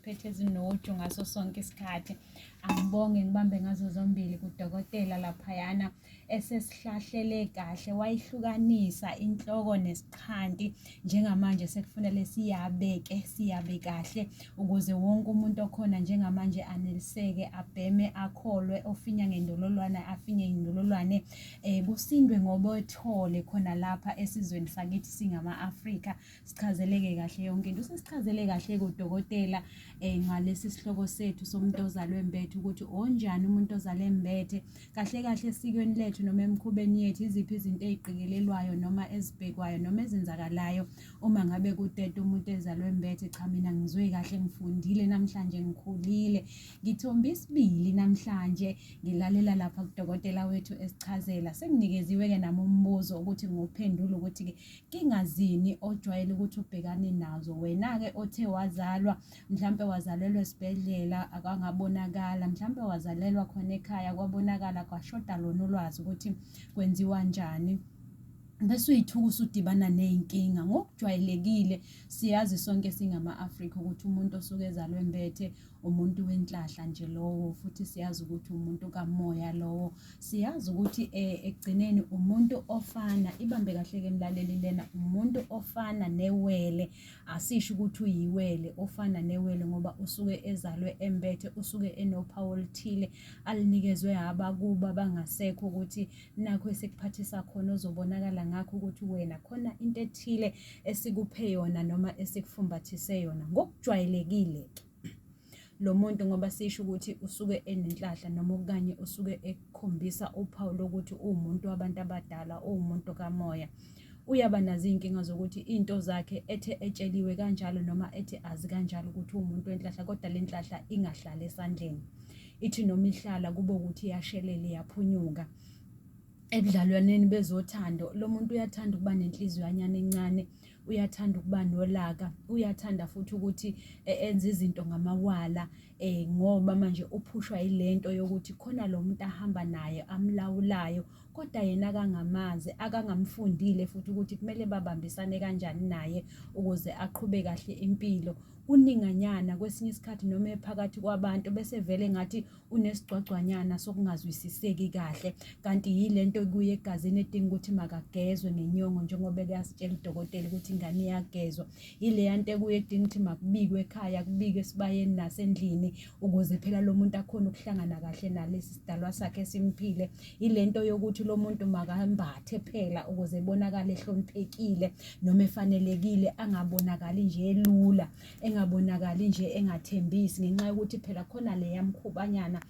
esiphethe ezinoju ngaso sonke isikhathi. Angibonge ngibambe ngazo zombili kudokotela laphayana esesihlahlele kahle, wayihlukanisa inhloko nesixhanti. Njengamanje sekufanele siyabe kahle ukuze wonke umuntu okhona njengamanje aneliseke, abheme, akholwe, ofinya ngendololwane afinye indololwane, kusindwe ngobothole khona lapha esizweni sakithi singama-Afrika. Sichazeleke kahle yonke into, sesichazele kahle kudokotela ngalesi sihloko sethu somuntu ozalwe Embethe, ukuthi onjani umuntu ozalwe Embethe. Kahle kahle esikweni lethu noma emkhubeni yethu, iziphi izinto eziqikelelwayo noma ezibhekwayo noma ezenzakalayo uma ngabe kutete umuntu ezalwe Embethe. Cha, mina ngizwe kahle, ngifundile namhlanje, ngikhulile, ngithombe isibili namhlanje ngilalela lapha kudokotela wethu esichazela. Senginikeziwe-ke nami umbuzo ukuthi nguphendule ukuthi kingazini ojwayele ukuthi ubhekane nazo wena-ke othe wazalwa, mhlampe wazalelwa esibhedlela akangabonakala, mhlampe wazalelwa khona ekhaya kwabonakala, kwashoda lona ulwazi ukuthi kwenziwa njani, bese uyithuka usudibana ney'nkinga. Ngokujwayelekile siyazi sonke singama-Afrika ukuthi umuntu osuke ezalwe Embethe umuntu wenhlahla nje lowo, futhi siyazi ukuthi umuntu kamoya lowo, siyazi ukuthi ekugcineni umuntu ofana, ibambe kahle-ke mlaleli lena, umuntu ofana newele. Asisho ukuthi uyiwele, ofana newele ngoba usuke ezalwe Embethe, usuke enophawu oluthile alinikezwe abakuba bangasekho ukuthi nakho esikuphathisa khona ozobonakala ngakho ukuthi wena khona into ethile esikuphe yona noma esikufumbathise yona. Ngokujwayelekile lo muntu ngoba sisho ukuthi usuke enenhlahla noma okanye usuke ekukhombisa uphawu lokuthi uwumuntu wabantu abadala, uwumuntu kamoya, uyaba nazo iy'nkinga zokuthi into zakhe ethe etsheliwe kanjalo noma ethe azi kanjalo ukuthi uwumuntu wenhlahla, kodwa le nhlahla ingahlali esandleni. Ithi noma ihlala kube ukuthi iyashelela, iyaphunyuka. Ebudlalwaneni bezothando lo muntu uyathanda ukuba nenhliziyanyana encane, uyathanda ukuba nolaka, uyathanda futhi ukuthi enze izinto ngamawala, ngoba manje uphushwa yilento yokuthi khona lo muntu ahamba naye amlawulayo, kodwa yena akangamazi, akangamfundile futhi ukuthi kumele babambisane kanjani naye ukuze aqhube kahle impilo. Uninganyana kwesinye isikhathi noma ephakathi kwabantu bese vele ngathi unesigcwagcwanyana sokungazwisiseki kahle, kanti yilento kuye egazini edinga ukuthi makagezwe ngenyongo njengoba kuyasitshela udokotela ukuthi ingane iyagezwa. Yileya nto kuye edinga ukuthi makubikwe ekhaya, kubikwe esibayeni nasendlini ukuze phela lo muntu akhona ukuhlangana kahle nalesi sidalwa sakhe simphile. Yilento yokuthi lo muntu makambathe phela ukuze ebonakale ehloniphekile noma efanelekile, angabonakali nje elula, engabonakali nje engathembisi, ngenxa yokuthi phela khona leya mkhubanyana